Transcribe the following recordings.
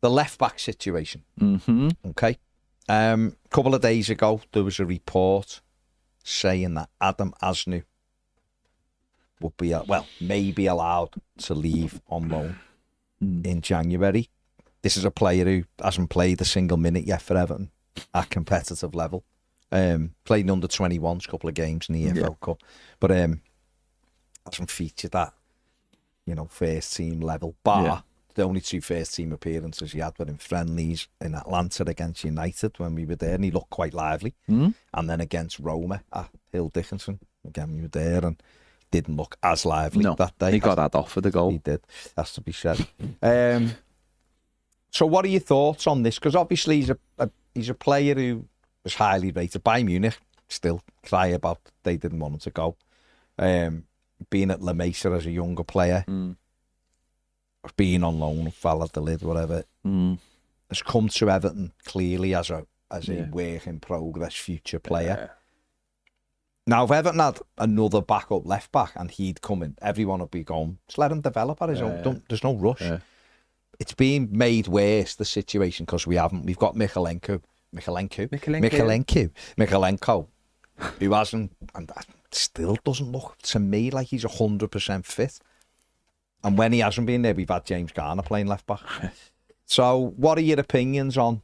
the left-back situation. Mm-hmm. Okay. A couple of days ago, there was a report saying that Adam Aznou would be, may be allowed to leave on loan in January. This is a player who hasn't played a single minute yet for Everton at competitive level. Played in under-21s, a couple of games in the EFL Cup, but hasn't featured at, first team level, bar the only 2 first team appearances he had were in friendlies in Atlanta against United when we were there, and he looked quite lively. And then against Roma at Hill Dickinson, again, we were there, and didn't look as lively that day. He got that off for the goal. He did, has to be said. So what are your thoughts on this? Because obviously he's a player who was highly rated. Bayern Munich still cry about they didn't want him to go. Being at La Mesa as a younger player, being on loan, fell at the lid, whatever, has come to Everton clearly as a work in progress future player. Now, if Everton had another backup left back and he'd come in, everyone would be going, just let him develop at his own. There's no rush. It's being made worse, the situation, because we've got Michalenko, who hasn't, and that still doesn't look to me like he's 100% fit. And when he hasn't been there, we've had James Garner playing left back. So what are your opinions on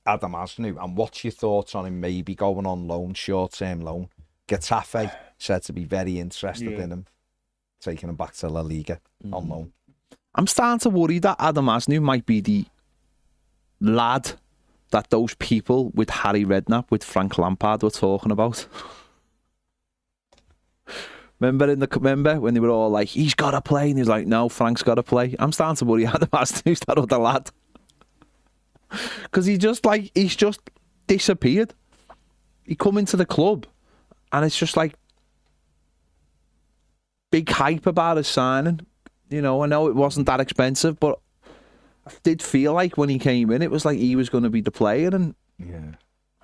Adam Aznou, and what's your thoughts on him maybe going on loan, short-term loan? Getafe said to be very interested in him, taking him back to La Liga on loan. I'm starting to worry that Adam Aznou might be the lad that those people with Harry Redknapp, with Frank Lampard, were talking about. Remember when they were all like, he's got to play, and he was like, no, Frank's got to play. I'm starting to worry Adam Aznou's that other lad, because he's just disappeared. He come into the club, and it's just like big hype about his signing. I know it wasn't that expensive, but I did feel like when he came in, it was like he was going to be the player and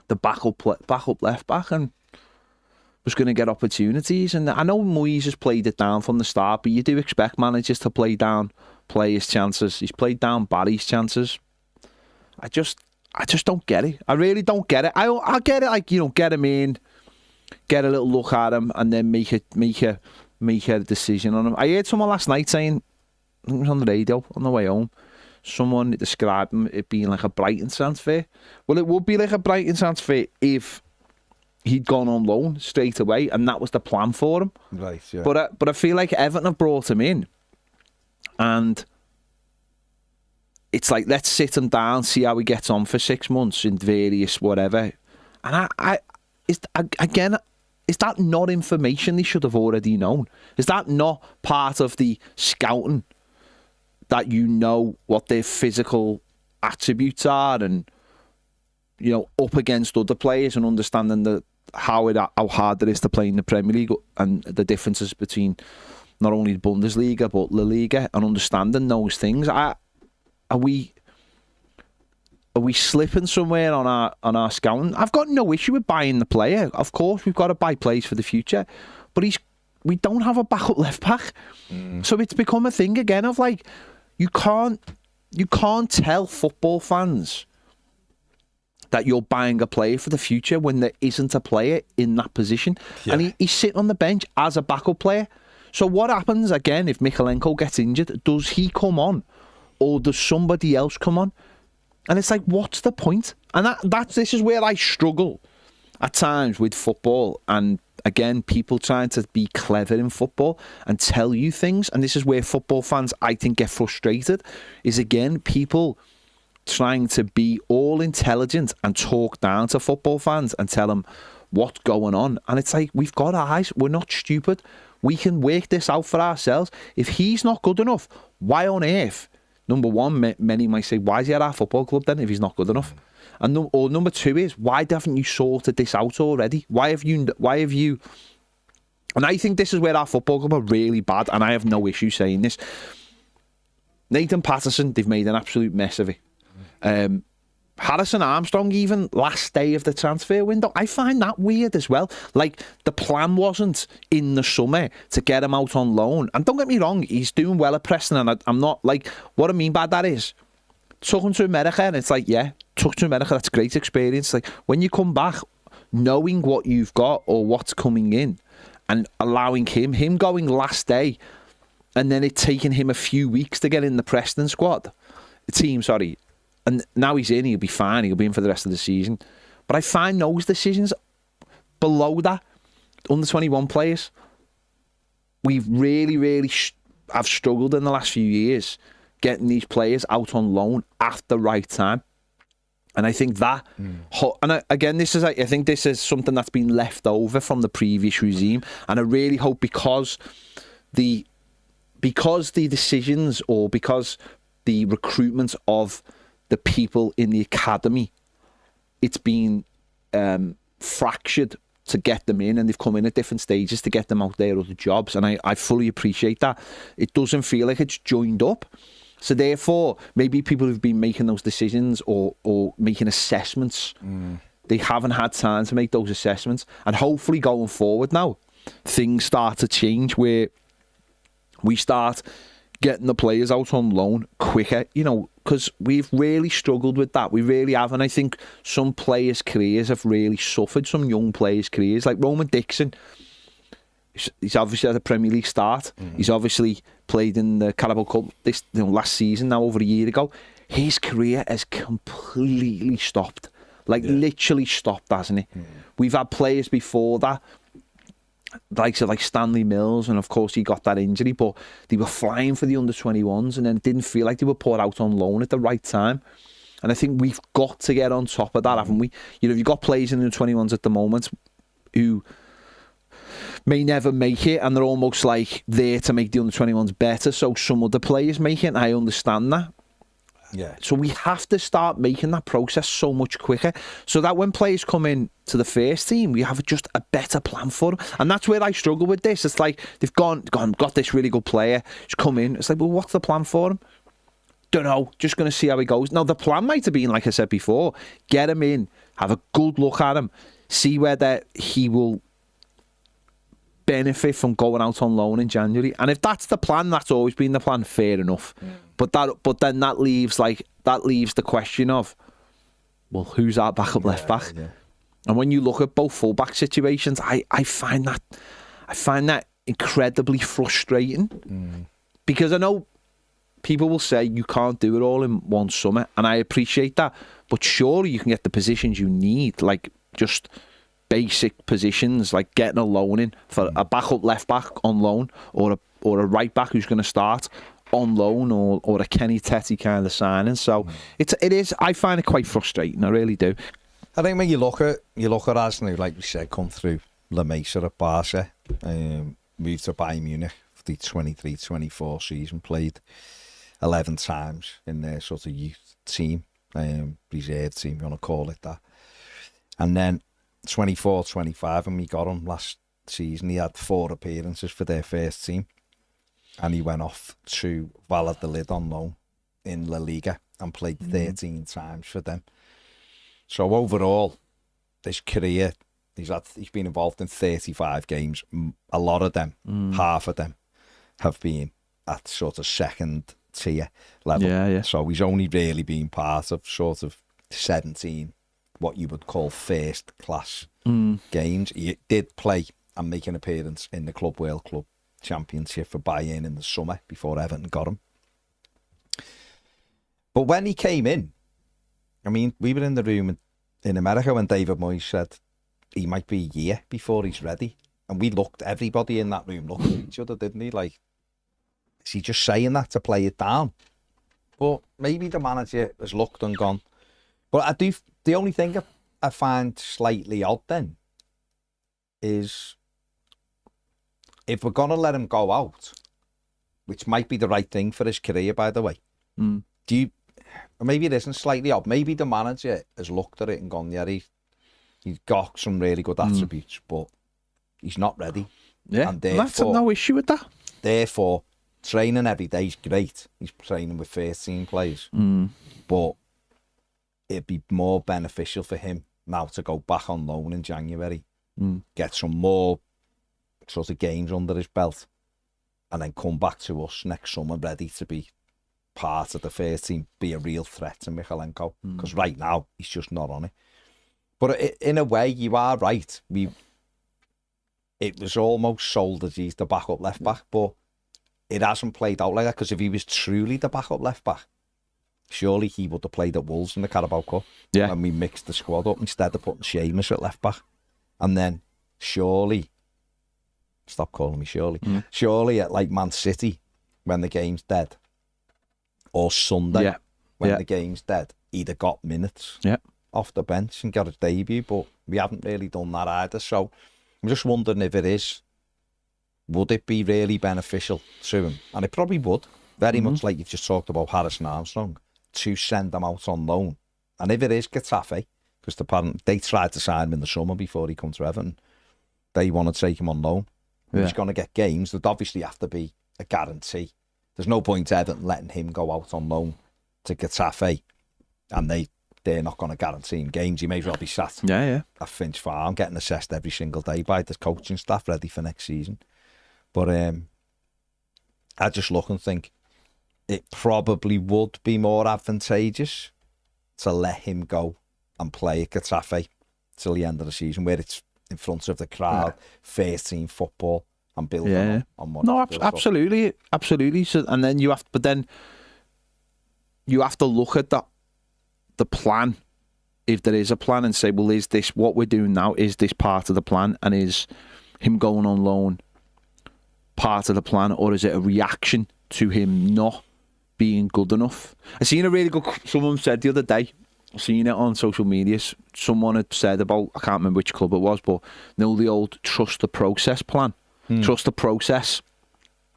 the backup left back, and was going to get opportunities. And I know Moyes has played it down from the start, but you do expect managers to play his chances. He's played down Barry's chances. I just don't get it. I really don't get it. I get it, like, get him in, get a little look at him, and then make a decision on him. I heard someone last night saying, I think it was on the radio on the way home, someone described it being like a Brighton transfer. Well, it would be like a Brighton transfer if he'd gone on loan straight away, and that was the plan for him. Right, yeah. But I feel like Everton have brought him in, and it's like, let's sit him down, see how he gets on for 6 months in various whatever. And is that not information they should have already known? Is that not part of the scouting, that what their physical attributes are, and up against other players, and understanding how hard it is to play in the Premier League, and the differences between not only the Bundesliga but La Liga, and understanding those things? Are we slipping somewhere on our scouting? I've got no issue with buying the player. Of course, we've got to buy players for the future, but we don't have a backup left back, so it's become a thing again of like, you can't tell football fans that you're buying a player for the future when there isn't a player in that position. Yeah. And he's sitting on the bench as a backup player. So what happens again if Michalenko gets injured? Does he come on, or does somebody else come on? And it's like, what's the point? And this is where I struggle at times with football. And again, people trying to be clever in football and tell you things. And this is where football fans, I think, get frustrated. Is again, people trying to be all intelligent and talk down to football fans and tell them what's going on. And it's like, we've got eyes. We're not stupid. We can work this out for ourselves. If he's not good enough, why on earth? Number one, many might say, why is he at our football club then if he's not good enough? And number two is, why haven't you sorted this out already? Why have you? And I think this is where our football club are really bad, and I have no issue saying this. Nathan Patterson, they've made an absolute mess of it. Harrison Armstrong, even last day of the transfer window, I find that weird as well. Like, the plan wasn't in the summer to get him out on loan. And don't get me wrong, he's doing well at Preston, and I'm not, like, what I mean by that is, took him to America, and it's like, yeah, took to America, that's great experience. Like, when you come back, knowing what you've got or what's coming in, and allowing him going last day, and then it taking him a few weeks to get in the Preston squad, the team, sorry, and now he's in, he'll be fine, he'll be in for the rest of the season. But I find those decisions below that, under 21 players, we've really have struggled in the last few years getting these players out on loan at the right time. And I think that, and again, I think this is something that's been left over from the previous regime. And I really hope because the decisions, or because the recruitment of the people in the academy, it's been fractured to get them in, and they've come in at different stages to get them out there other jobs. And I fully appreciate that. It doesn't feel like it's joined up. So therefore, maybe people who've been making those decisions or making assessments, they haven't had time to make those assessments. And hopefully going forward now, things start to change where we start getting the players out on loan quicker, because we've really struggled with that. We really have. And I think some players' careers have really suffered, some young players' careers, like Roman Dixon. He's obviously had a Premier League start. He's obviously played in the Carabao Cup this last season, now over a year ago. His career has completely stopped. Literally stopped, hasn't it? We've had players before that, like Stanley Mills, and of course he got that injury, but they were flying for the under-21s, and then it didn't feel like they were put out on loan at the right time. And I think we've got to get on top of that, haven't we? You've got players in the 21s at the moment who may never make it, and they're almost like there to make the under-21s better, so some other players make it, and I understand that. Yeah. So we have to start making that process so much quicker, so that when players come in to the first team, we have just a better plan for them. And that's where I struggle with this. It's like they've got this really good player, just come in. It's like, well, what's the plan for him? Don't know. Just going to see how he goes. Now, the plan might have been, like I said before, get him in, have a good look at him, see whether he will benefit from going out on loan in January. And if that's the plan, that's always been the plan, fair enough. But then that leaves the question of, well, who's our backup left back? Yeah. And when you look at both fullback situations, I find that incredibly frustrating. Because I know people will say you can't do it all in one summer, and I appreciate that. But surely you can get the positions you need, like just basic positions, like getting a loan in for a backup left back on loan, or a right back who's going to start on loan, or a Kenny Tetty kind of signing. So it is. I find it quite frustrating. I really do. I think when you look at Aznou, like we said, come through La Mesa at Barca, moved to Bayern Munich for the 23-24 season, played 11 times in their sort of youth team, reserve team, you want to call it that. And then 24-25, and we got him last season. He had 4 appearances for their first team, and he went off to Valladolid on loan in La Liga and played 13 times for them. So overall, this career, he's been involved in 35 games. A lot of them, half of them, have been at sort of second tier level. Yeah. So he's only really been part of sort of 17, what you would call first class games. He did play and make an appearance in the Club World Club Championship for Bayern in the summer before Everton got him. But when he came in, I mean, we were in the room in America when David Moyes said he might be a year before he's ready. And everybody in that room looked at each other, didn't he? Like, is he just saying that to play it down? But maybe the manager has looked and gone. But the only thing I find slightly odd then is, if we're going to let him go out, which might be the right thing for his career, by the way, or maybe it isn't slightly odd. Maybe the manager has looked at it and gone, yeah, he's got some really good attributes, but he's not ready. Yeah, and that's no issue with that. Therefore, training every day is great. He's training with first team players. But it'd be more beneficial for him now to go back on loan in January, get some more sort of games under his belt, and then come back to us next summer ready to be part of the first team, be a real threat to Mykolenko. Because right now, he's just not on it. But in a way, you are right. It was almost sold as he's the backup left back, but it hasn't played out like that. Because if he was truly the backup left back, surely he would have played at Wolves in the Carabao Cup. Yeah. And we mixed the squad up instead of putting Seamus at left back. And then surely, stop calling me Surely, surely at like Man City, when the game's dead, or Sunday, when the game's dead, he'd have got minutes off the bench and got a debut, but we haven't really done that either. So I'm just wondering if it is, would it be really beneficial to him? And it probably would, very much like you've just talked about Harrison Armstrong, to send them out on loan. And if it is Getafe, because they tried to sign him in the summer before he comes to Everton, they want to take him on loan. He's going to get games. There'd obviously have to be a guarantee. There's no point Everton letting him go out on loan to Getafe, and they're not going to guarantee him games. He may as well be sat at Finch Farm getting assessed every single day by the coaching staff, ready for next season. But I just look and think it probably would be more advantageous to let him go and play at Getafe till the end of the season, where it's in front of the crowd, first team football, and building on what. No, absolutely. So, and then you have to look at the plan, if there is a plan, and say, well, is this what we're doing now? Is this part of the plan, and is him going on loan part of the plan, or is it a reaction to him not being good enough? I seen a really good. Someone said the other day, seen it on social media, someone had said about, I can't remember which club it was, but the old trust the process plan. Trust the process.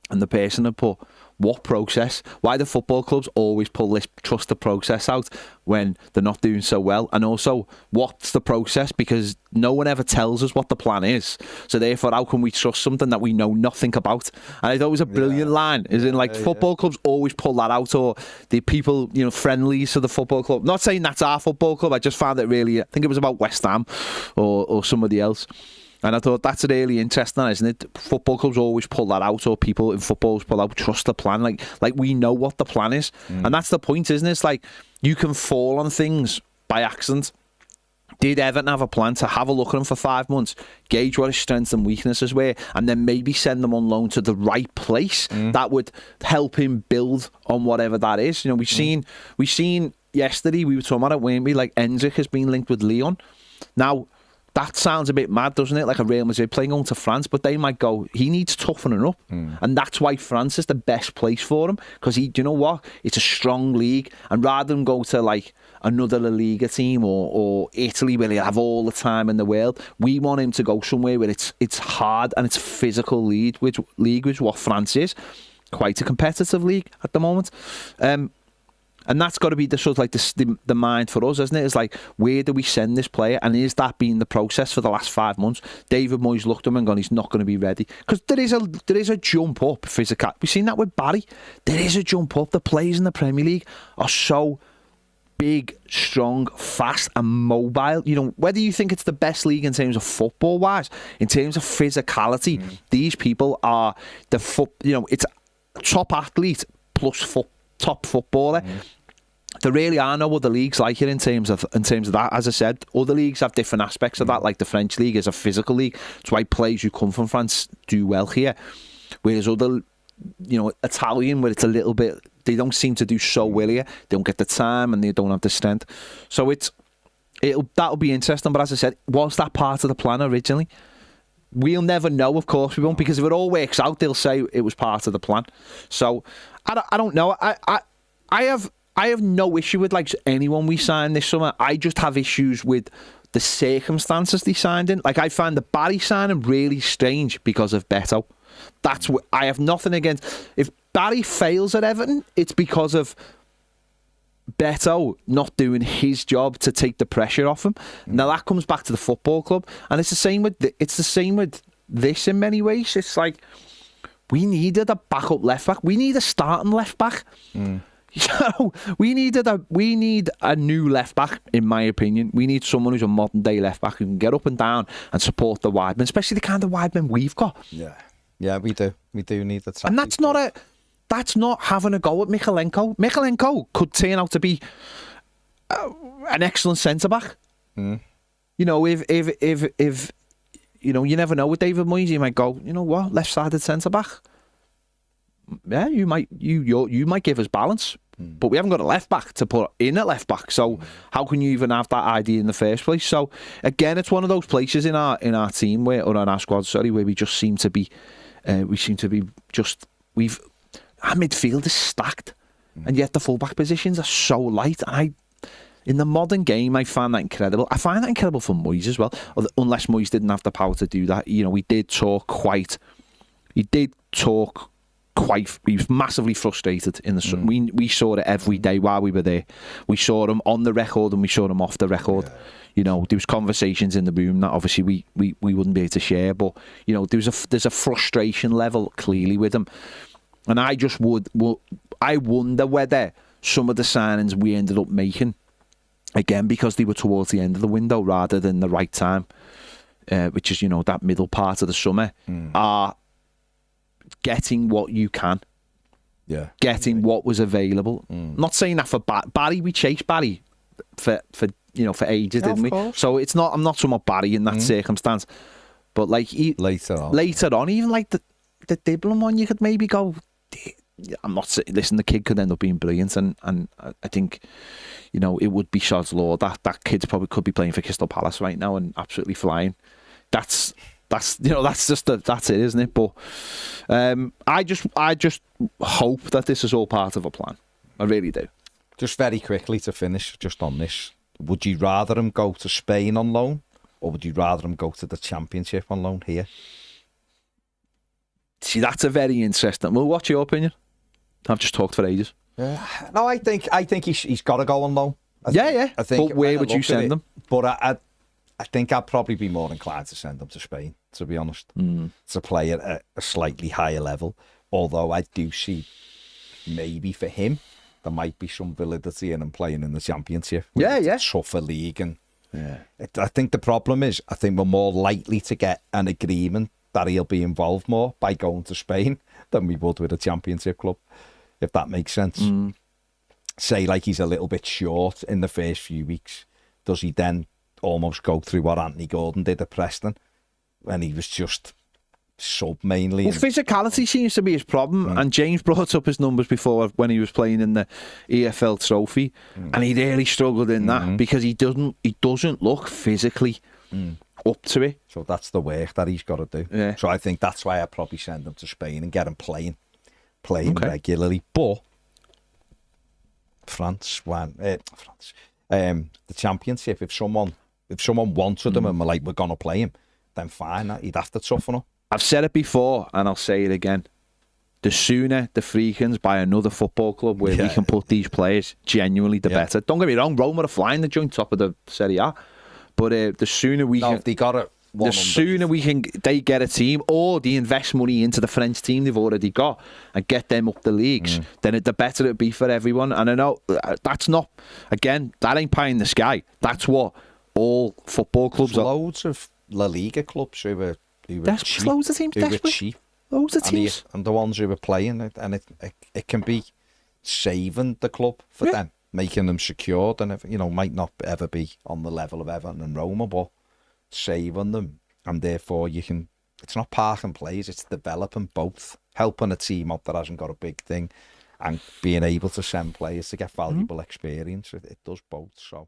And the person had put, what process? Why do football clubs always pull this trust the process out when they're not doing so well? And also, what's the process? Because no one ever tells us what the plan is. So therefore, how can we trust something that we know nothing about? And I thought it was a brilliant line. Is in like football clubs always pull that out, or the people, friendlies to the football club. Not saying that's our football club. I just found it really, I think it was about West Ham or somebody else. And I thought that's really interesting, isn't it? Football clubs always pull that out, or people in football pull out, trust the plan. Like we know what the plan is. And that's the point, isn't it? It's like you can fall on things by accident. Did Everton have a plan to have a look at him for 5 months, gauge what his strengths and weaknesses were, and then maybe send them on loan to the right place that would help him build on whatever that is? We've seen yesterday, we were talking about it, weren't we? Like Endrick has been linked with Lyon. Now, that sounds a bit mad, doesn't it? Like a Real Madrid playing on to France, but they might go, he needs toughening up. And that's why France is the best place for him, because do you know what? It's a strong league. And rather than go to like another La Liga team or Italy where they have all the time in the world, we want him to go somewhere where it's hard and it's physical league, which what France is. Quite a competitive league at the moment. And that's got to be the sort of like the mind for us, isn't it? It's like, where do we send this player? And is that been the process for the last 5 months? David Moyes looked at him and gone, he's not going to be ready. Because there is a jump up physical. We've seen that with Barry. There is a jump up. The players in the Premier League are so big, strong, fast and mobile. Whether you think it's the best league in terms of football-wise, in terms of physicality, these people are it's top athlete plus top footballer. There really are no other leagues like it in terms of that. As I said, other leagues have different aspects of that. Like the French league is a physical league. That's why players who come from France do well here. Whereas other, Italian, where it's a little bit, they don't seem to do so well here. They don't get the time and they don't have the strength. So that'll be interesting. But as I said, was that part of the plan originally? We'll never know, of course we won't, because if it all works out, they'll say it was part of the plan. So I don't know. I have no issue with like anyone we sign this summer. I just have issues with the circumstances they signed in. Like I find the Barry signing really strange because of Beto. That's what I have nothing against. If Barry fails at Everton, it's because of Beto not doing his job to take the pressure off him. Now that comes back to the football club, and it's the same with this in many ways. It's like we needed a backup left back. We need a starting left back. So we need a new left back, in my opinion. We need someone who's a modern day left back who can get up and down and support the wide men, especially the kind of wide men we've got. Yeah, we do. We do need that. And that's not that's not having a go at Mykolenko. Mykolenko could turn out to be an excellent centre back. You know, if you know, you never know with David Moyes. You might go, you know what, left-sided centre back. Yeah, you might give us balance, but we haven't got a left back to put in at left back. So how can you even have that idea in the first place? So again, it's one of those places in our team or in our squad, where we just seem to be, our midfield is stacked, and yet the fullback positions are so light. In the modern game, I find that incredible. I find that incredible for Moyes as well, unless Moyes didn't have the power to do that. You know, he was massively frustrated in the sun. We saw it every day while we were there. We saw him on the record and we saw him off the record. Yeah. You know, there was conversations in the room that obviously we wouldn't be able to share, but you know, there's a frustration level clearly with him. And I wonder whether some of the signings we ended up making, again, because they were towards the end of the window rather than the right time, which is, you know, that middle part of the summer, are getting what you can. Yeah. Getting what was available. Not saying that for Barry. We chased Barry for ages, didn't we? Course. So it's not. I'm not talking about Barry in that circumstance, but like later on, even like the Diblin one, you could maybe go. I'm not saying. Listen, the kid could end up being brilliant, and I think, you know, it would be sod's law that kid probably could be playing for Crystal Palace right now and absolutely flying. That's it, isn't it? But I just hope that this is all part of a plan. I really do. Just very quickly to finish, just on this, would you rather him go to Spain on loan, or would you rather him go to the Championship on loan here? See, that's a very interesting. Well, what's your opinion? I've just talked for ages. No, I think he's got to go on loan. I think, but where would you send him? But I think I'd probably be more inclined to send him to Spain, to be honest, to play at a slightly higher level. Although I do see maybe for him there might be some validity in him playing in the Championship. Tougher league, and I think the problem is I think we're more likely to get an agreement that he'll be involved more by going to Spain than we would with a Championship club, if that makes sense. Say like he's a little bit short in the first few weeks, does he then almost go through what Anthony Gordon did at Preston when he was just sub mainly? Well, physicality seems to be his problem, and James brought up his numbers before when he was playing in the EFL Trophy, and he really struggled in that because he doesn't look physically up to it. So that's the work that he's got to do. Yeah. So I think that's why I'd probably send him to Spain and get him playing regularly. But the Championship, if someone wanted him and were like, we're gonna play him, then fine, he'd have to toughen up. I've said it before and I'll say it again. The sooner the Freakins buy another football club where we can put these players, genuinely the better. Don't get me wrong, Roma are flying the joint top of the Serie A, but the sooner we can, they got it. The sooner they get a team, or they invest money into the French team they've already got and get them up the leagues, then the better it'll be for everyone. And I know that's not, again, that ain't pie in the sky. That's what all football clubs are. Loads of La Liga clubs who were cheap. Loads of teams desperate. Cheap. Loads of teams. And the ones who were playing, and it can be saving the club for them, making them secured, and might not ever be on the level of Everton and Roma, but saving them, and therefore it's not park and plays, it's developing both, helping a team up that hasn't got a big thing and being able to send players to get valuable experience. It does both. So